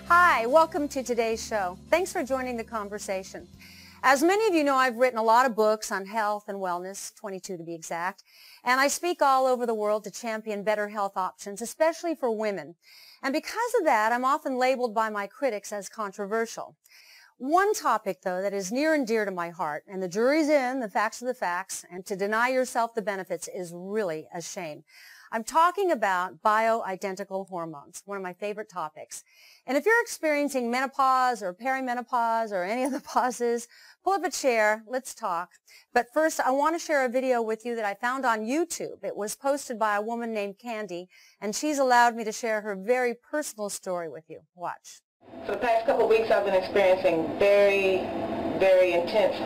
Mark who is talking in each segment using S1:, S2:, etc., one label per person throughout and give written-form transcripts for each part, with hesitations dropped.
S1: Hi, welcome to today's show. Thanks for joining the conversation. As many of you know, I've written a lot of books on health and wellness, 22 to be exact, and I speak all over the world to champion better health options, especially for women. And because of that, I'm often labeled by my critics as controversial. One topic, though, that is near and dear to my heart, and the jury's in, the facts are the facts, and to deny yourself the benefits is really a shame. I'm talking about bioidentical hormones, one of my favorite topics. And if you're experiencing menopause or perimenopause or any of the pauses, pull up a chair, let's talk. But first, I want to share a video with you that I found on YouTube. It was posted by a woman named Candy, and she's allowed me to share her very personal story with you. Watch.
S2: For the past couple of weeks, I've been experiencing very, very intense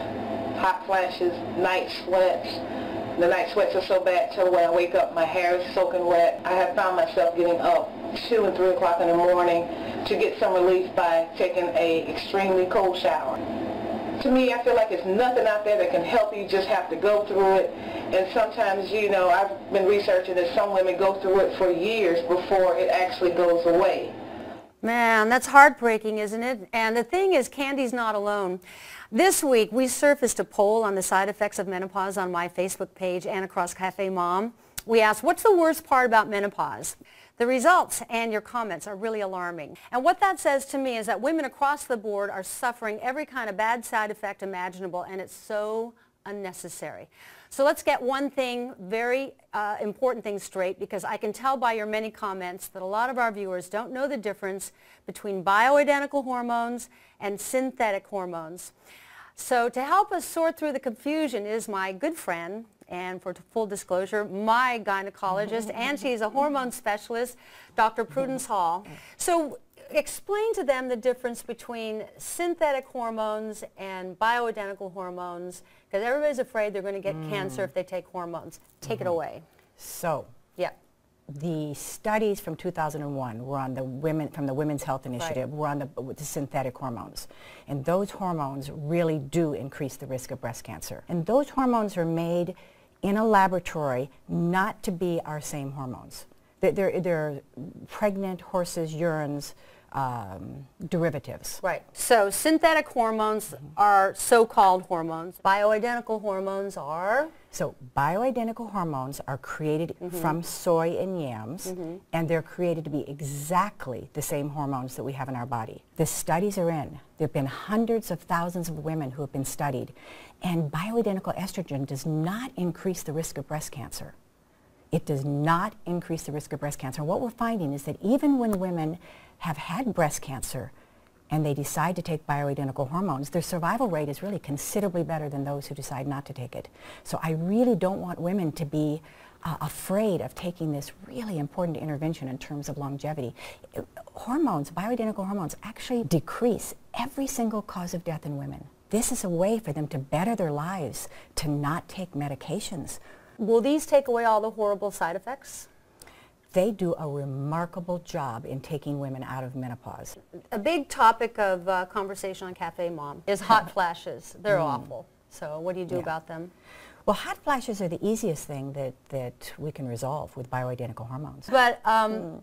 S2: hot flashes, night sweats. The night sweats are so bad till when I wake up, my hair is soaking wet. I have found myself getting up 2 and 3 o'clock in the morning to get some relief by taking an extremely cold shower. To me, I feel like there's nothing out there that can help you. You just have to go through it. And sometimes, you know, I've been researching that some women go through it for years before it actually goes away.
S1: Man, that's heartbreaking, isn't it? And the thing is, Candy's not alone. This week, we surfaced a poll on the side effects of menopause on my Facebook page and across Cafe Mom. We asked, what's the worst part about menopause? The results and your comments are really alarming. And what that says to me is that women across the board are suffering every kind of bad side effect imaginable, and it's so unnecessary. So let's get one thing, very important thing straight, because I can tell by your many comments that a lot of our viewers don't know the difference between bioidentical hormones and synthetic hormones. So to help us sort through the confusion is my good friend, and for full disclosure, my gynecologist, and she's a hormone specialist, Dr. Prudence Hall. So explain to them the difference between synthetic hormones and bioidentical hormones, because everybody's afraid they're going to get cancer if they take hormones. Take it away.
S3: So,
S1: yeah.
S3: The studies from 2001 were on the women, from the Women's Health Initiative, were on the synthetic hormones. And those hormones really do increase the risk of breast cancer. And those hormones are made in a laboratory not to be our same hormones. They're pregnant horses' urines derivatives.
S1: Right. So synthetic hormones are so-called hormones. Bioidentical hormones are?
S3: So bioidentical hormones are created from soy and yams, and they're created to be exactly the same hormones that we have in our body. The studies are in. There have been hundreds of thousands of women who have been studied, and bioidentical estrogen does not increase the risk of breast cancer. It does not increase the risk of breast cancer. And what we're finding is that even when women have had breast cancer and they decide to take bioidentical hormones, their survival rate is really considerably better than those who decide not to take it. So I really don't want women to be afraid of taking this really important intervention in terms of longevity. Hormones, bioidentical hormones, actually decrease every single cause of death in women. This is a way for them to better their lives, to not take medications.
S1: Will these take away all the horrible side effects?
S3: They do a remarkable job in taking women out of menopause.
S1: A big topic of conversation on Cafe Mom is hot flashes. They're awful. So what do you do about them?
S3: Well, hot flashes are the easiest thing that we can resolve with bioidentical hormones.
S1: But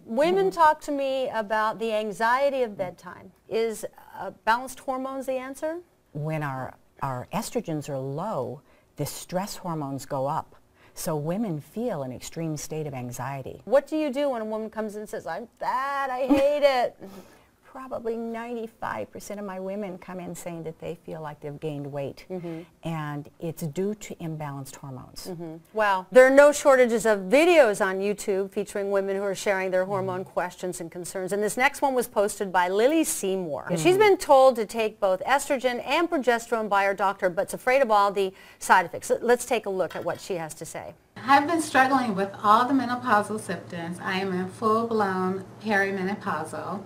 S1: women talk to me about the anxiety of bedtime. Is balanced hormones the answer?
S3: When our estrogens are low, the stress hormones go up. So women feel an extreme state of anxiety.
S1: What do you do when a woman comes in and says, I'm fat, I hate it?
S3: Probably 95% of my women come in saying that they feel like they've gained weight. And it's due to imbalanced hormones.
S1: Wow. There are no shortages of videos on YouTube featuring women who are sharing their hormone questions and concerns. And this next one was posted by Lily Seymour. She's been told to take both estrogen and progesterone by her doctor, but is afraid of all the side effects. Let's take a look at what she has to say.
S4: I've been struggling with all the menopausal symptoms. I am in full-blown perimenopausal.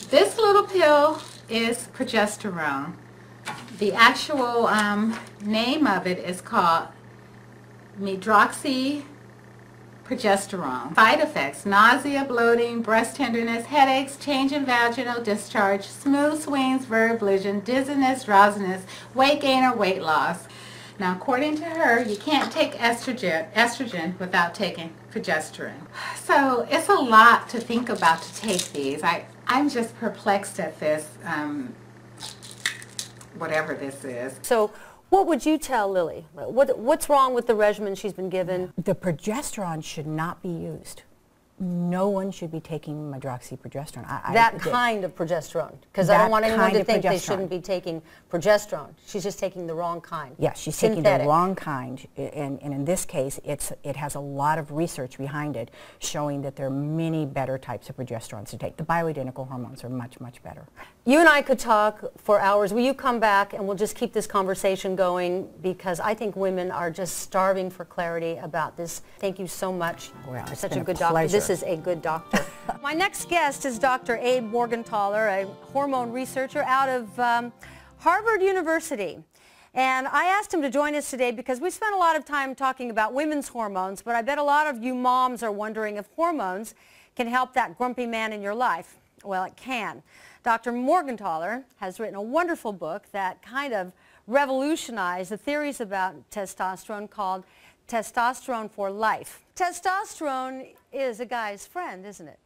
S4: This little pill is progesterone. The actual name of it is called medroxyprogesterone. Side effects: nausea, bloating, breast tenderness, headaches, change in vaginal discharge, smooth swings, verb vision, dizziness, drowsiness, weight gain or weight loss. Now, according to her, you can't take estrogen without taking progesterone. So it's a lot to think about to take these. I'm just perplexed at this, whatever this is.
S1: So what would you tell Lily? What's wrong with the regimen she's been given?
S3: The progesterone should not be used. No one should be taking medroxyprogesterone.
S1: That kind of progesterone, because I don't want anyone to think they shouldn't be taking progesterone. She's just taking the wrong kind.
S3: Yes, she's taking the wrong kind, and in this case, it has a lot of research behind it showing that there are many better types of progesterones to take. The bioidentical hormones are much, much better.
S1: You and I could talk for hours. Will you come back and we'll just keep this conversation going, because I think women are just starving for clarity about this. Thank you so much.
S3: Well,
S1: You're
S3: it's
S1: such
S3: been
S1: a good
S3: pleasure.
S1: doctor. This is a good doctor. My next guest is Dr. Abe Morgentaler, a hormone researcher out of Harvard University. And I asked him to join us today because we spent a lot of time talking about women's hormones, but I bet a lot of you moms are wondering if hormones can help that grumpy man in your life. Well, it can. Dr. Morgentaler has written a wonderful book that kind of revolutionized the theories about testosterone, called Testosterone for Life. Testosterone is a guy's friend, isn't it?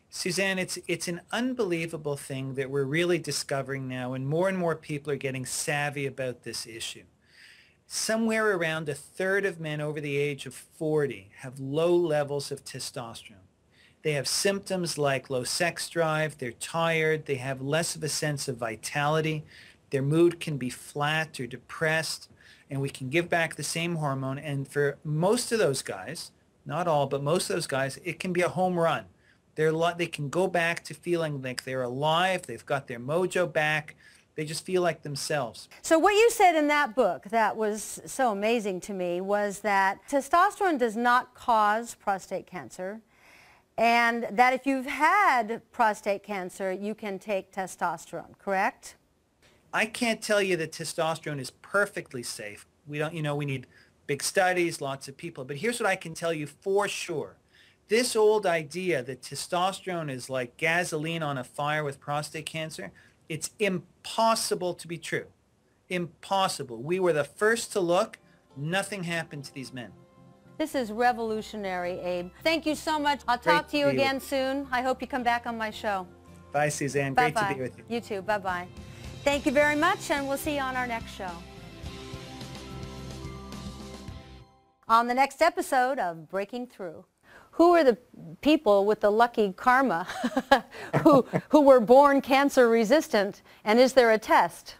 S5: Suzanne, it's an unbelievable thing that we're really discovering now, and more people are getting savvy about this issue. Somewhere around a third of men over the age of 40 have low levels of testosterone. They have symptoms like low sex drive, they're tired, they have less of a sense of vitality, their mood can be flat or depressed, and we can give back the same hormone. And for most of those guys, not all, but most of those guys, it can be a home run. They can go back to feeling like they're alive, they've got their mojo back, they just feel like themselves.
S1: So what you said in that book that was so amazing to me was that testosterone does not cause prostate cancer, and that if you've had prostate cancer, you can take testosterone, correct?
S5: I can't tell you that testosterone is perfectly safe. We don't, we need big studies, lots of people. But here's what I can tell you for sure. This old idea that testosterone is like gasoline on a fire with prostate cancer, it's impossible to be true. Impossible. We were the first to look. Nothing happened to these men.
S1: This is revolutionary, Abe. Thank you so much. I'll talk to you again soon. I hope you come back on my show.
S5: Bye, Suzanne.
S1: Bye-bye.
S5: Great to be with you.
S1: You too. Bye-bye. Thank you very much, and we'll see you on our next show. On the next episode of Breaking Through, who are the people with the lucky karma who were born cancer resistant, and is there a test?